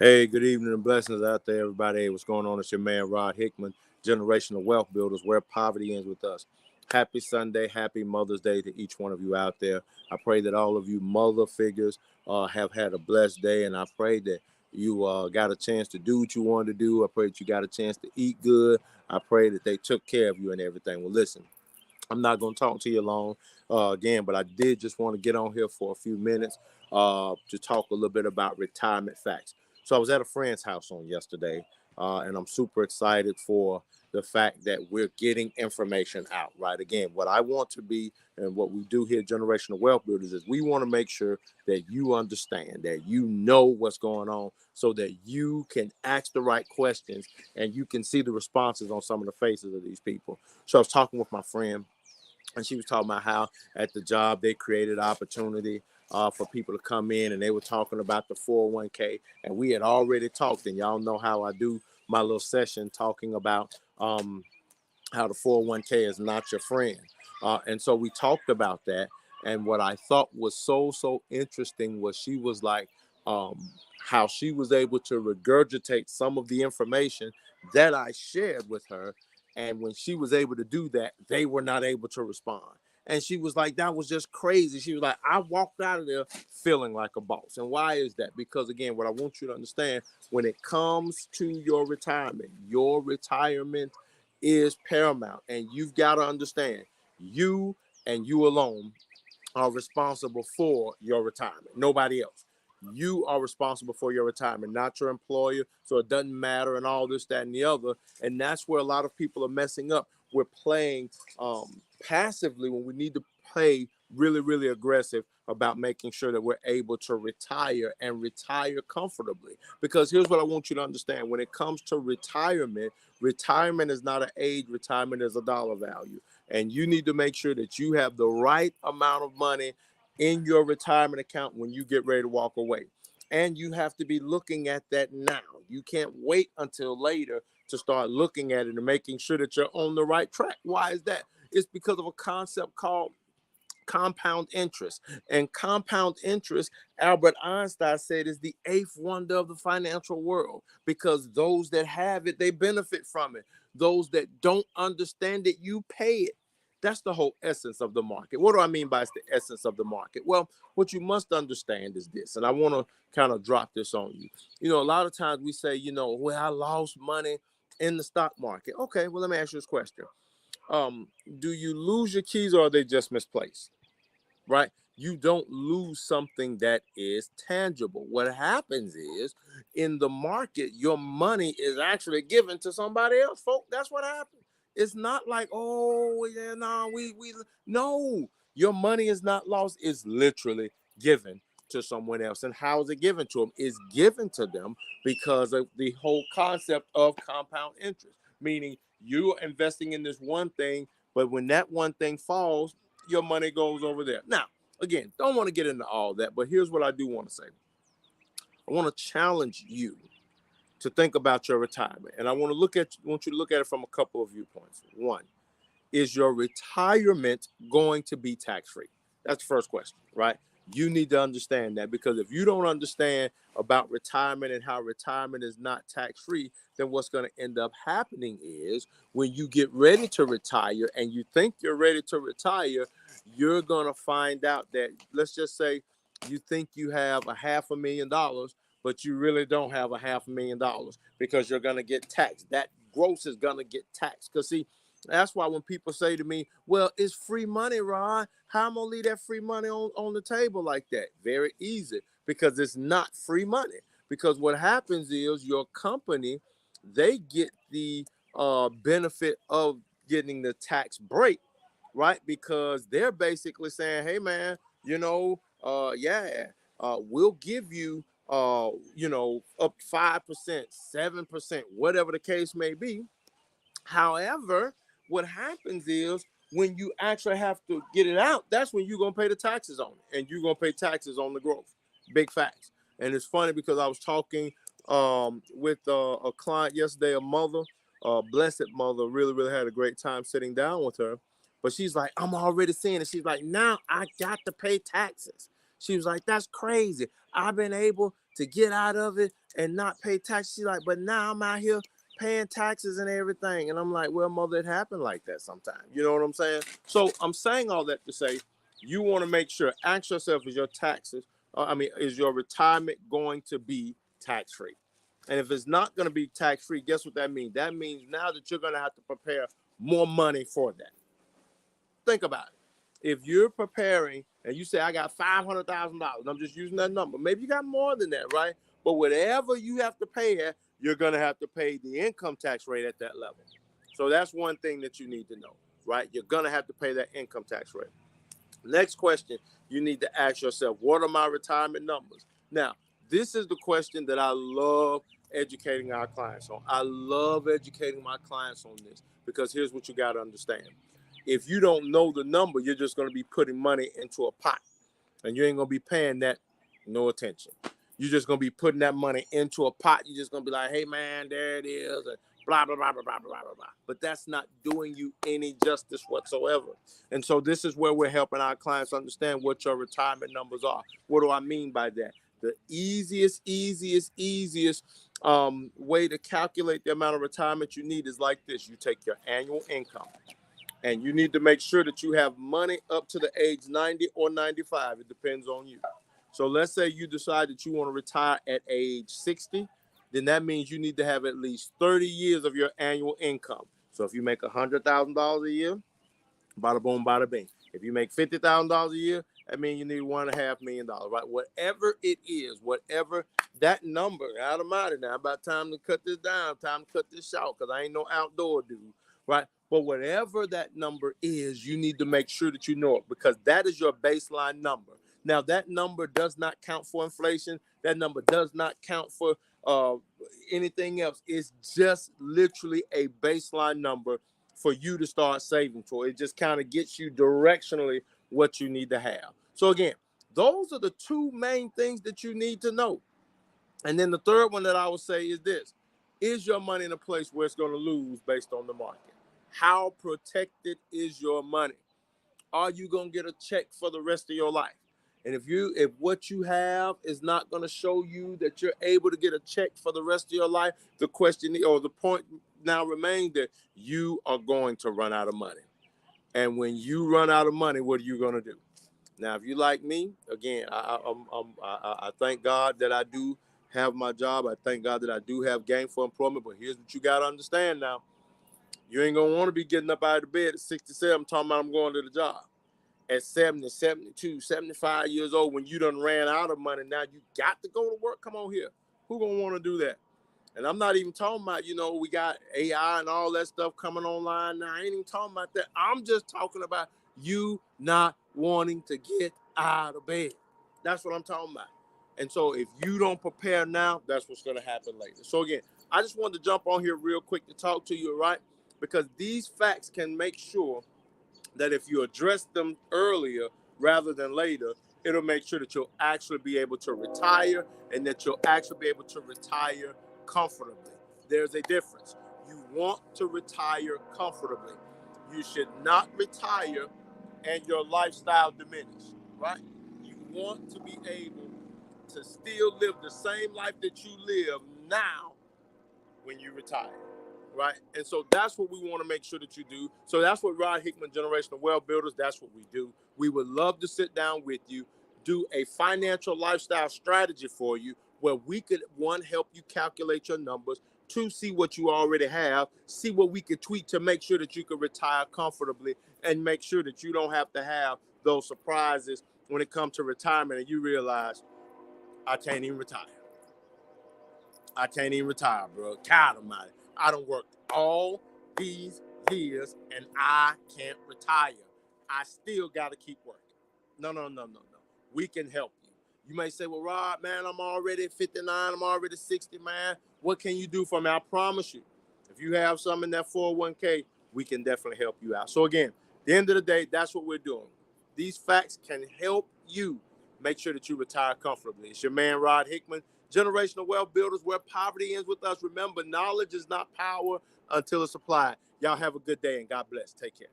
Hey, good evening and blessings out there, everybody. Hey, what's going on? It's your man, Rod Hickman, Generational Wealth Builders, where poverty ends with us. Happy Sunday, happy Mother's Day to each one of you out there. I pray that all of you mother figures have had a blessed day, and I pray that you got a chance to do what you wanted to do. I pray that you got a chance to eat good. I pray that they took care of you and everything. Well, listen, I'm not going to talk to you long again, but I did just want to get on here for a few minutes to talk a little bit about retirement facts. So I was at a friend's house on yesterday, and I'm super excited for the fact that we're getting information out, right? Again, what I want to be and what we do here, Generational Wealth Builders, is we want to make sure that you understand, that you know what's going on so that you can ask the right questions and you can see the responses on some of the faces of these people. So I was talking with my friend, and she was talking about how at the job they created opportunity for people to come in, and they were talking about the 401k, and we had already talked, and y'all know how I do my little session talking about how the 401k is not your friend. And so we talked about that. And what I thought was so interesting was she was like, how she was able to regurgitate some of the information that I shared with her. And when she was able to do that, they were not able to respond. And she was like, that was just crazy. She was like, I walked out of there feeling like a boss. And why is that? Because again, what I want you to understand, when it comes to your retirement is paramount. And you've got to understand, you and you alone are responsible for your retirement. Nobody else. You are responsible for your retirement, not your employer. So it doesn't matter and all this, that, and the other. And that's where a lot of people are messing up. We're playing passively when we need to play really aggressive about making sure that we're able to retire and retire comfortably. Because here's what I want you to understand. When it comes to retirement, retirement is not an age, retirement is a dollar value. And you need to make sure that you have the right amount of money in your retirement account when you get ready to walk away. And you have to be looking at that now. You can't wait until later to start looking at it and making sure that you're on the right track. Why is that? It's because of a concept called compound interest. And compound interest, Albert Einstein said, is the eighth wonder of the financial world, because those that have it, they benefit from it. Those that don't understand it, you pay it. That's the whole essence of the market. What do I mean by it's the essence of the market? Well, what you must understand is this, and I want to kind of drop this on you. You know, a lot of times we say, well, I lost money in the stock market. Okay, well, let me ask you this question. Do you lose your keys, or are they just misplaced? Right? You don't lose something that is tangible. What happens is, in the market, your money is actually given to somebody else, folks. That's what happens. It's not like, oh, yeah, no, we no, your money is not lost. It's literally given to someone else. And how is it given to them? It's given to them because of the whole concept of compound interest, meaning you're investing in this one thing, but when that one thing falls, your money goes over there. Now, again, don't want to get into all that, but here's what I do want to say. I want to challenge you to think about your retirement. And I want you to look at it from a couple of viewpoints. One, is your retirement going to be tax-free? That's the first question, right? You need to understand that, because if you don't understand about retirement and how retirement is not tax-free, then what's going to end up happening is, when you get ready to retire and you think you're ready to retire, you're going to find out that, let's just say, you think you have $500,000, but you really don't have $500,000, because you're going to get taxed. That gross is going to get taxed. Because see, that's why when people say to me, well, it's free money, Ron, how am I going to leave that free money on the table like that? Very easy, because it's not free money. Because what happens is, your company, they get the benefit of getting the tax break, right? Because they're basically saying, hey, man, we'll give you, up 5%, 7%, whatever the case may be. However, what happens is, when you actually have to get it out, that's when you're going to pay the taxes on it. And you're going to pay taxes on the growth. Big facts. And it's funny, because I was talking with a client yesterday, a mother, a blessed mother, really had a great time sitting down with her. But she's like, I'm already seeing it. She's like, now I got to pay taxes. She was like, that's crazy. I've been able to get out of it and not pay taxes. She's like, but now I'm out here paying taxes and everything. And I'm like, well, mother, it happened like that sometimes. You know what I'm saying? So I'm saying all that to say, you want to make sure, ask yourself, is your taxes, is your retirement going to be tax-free? And if it's not going to be tax-free, guess what that means? That means now that you're going to have to prepare more money for that. Think about it. If you're preparing and you say, I got $500,000, I'm just using that number. Maybe you got more than that, right? But whatever you have to pay at, you're going to have to pay the income tax rate at that level. So that's one thing that you need to know, right? You're going to have to pay that income tax rate. Next question you need to ask yourself, what are my retirement numbers? Now, this is the question that I love educating our clients on. I love educating my clients on this because here's what you got to understand. If you don't know the number, you're just going to be putting money into a pot and you ain't going to be paying that no attention. You're just going to be putting that money into a pot. You're just going to be like, hey, man, there it is, and blah, blah, blah, blah, blah, blah, blah, blah. But that's not doing you any justice whatsoever. And so this is where we're helping our clients understand what your retirement numbers are. What do I mean by that? The easiest way to calculate the amount of retirement you need is like this. You take your annual income. And you need to make sure that you have money up to the age 90 or 95. It depends on you. So let's say you decide that you want to retire at age 60. Then that means you need to have at least 30 years of your annual income. So if you make $100,000 a year, bada boom, bada bing. If you make $50,000 a year, that means you need $1.5 million, right? Whatever it is, whatever that number, out of mind now, about time to cut this down, time to cut this short, because I ain't no outdoor dude, right? But whatever that number is, you need to make sure that you know it because that is your baseline number. Now, that number does not count for inflation. That number does not count for anything else. It's just literally a baseline number for you to start saving for. It just kind of gets you directionally what you need to have. So again, those are the two main things that you need to know. And then the third one that I would say is this. Is your money in a place where it's going to lose based on the market? How protected is your money? Are you going to get a check for the rest of your life? And if what you have is not going to show you that you're able to get a check for the rest of your life, the question or the point now remains that you are going to run out of money. And when you run out of money, what are you going to do? Now, if you like me, again, I thank God that I do have my job. I thank God that I do have gainful employment. But here's what you got to understand now. You ain't going to want to be getting up out of the bed at 67 talking about I'm going to the job. At 70, 72, 75 years old, when you done ran out of money, now you got to go to work. Come on here. Who going to want to do that? And I'm not even talking about, we got AI and all that stuff coming online now. I ain't even talking about that. I'm just talking about you not wanting to get out of bed. That's what I'm talking about. And so if you don't prepare now, that's what's going to happen later. So again, I just wanted to jump on here real quick to talk to you, right? Because these facts can make sure that if you address them earlier rather than later, it'll make sure that you'll actually be able to retire and that you'll actually be able to retire comfortably. There's a difference. You want to retire comfortably. You should not retire and your lifestyle diminish, right? You want to be able to still live the same life that you live now when you retire. Right. And so that's what we want to make sure that you do. So that's what Rod Hickman Generational Wealth Builders, that's what we do. We would love to sit down with you, do a financial lifestyle strategy for you where we could, one, help you calculate your numbers, two, see what you already have, see what we could tweak to make sure that you can retire comfortably and make sure that you don't have to have those surprises when it comes to retirement and you realize, I can't even retire. I can't even retire, bro. God almighty. I done worked all these years and I can't retire. I still got to keep working. No. We can help you. You may say, well, Rod, man, I'm already 59. I'm already 60, man. What can you do for me? I promise you, if you have something in that 401k, we can definitely help you out. So again, at the end of the day, that's what we're doing. These facts can help you make sure that you retire comfortably. It's your man, Rod Hickman. Generational Wealth Builders, where poverty ends with us. Remember, knowledge is not power until it's applied. Y'all have a good day and God bless. Take care.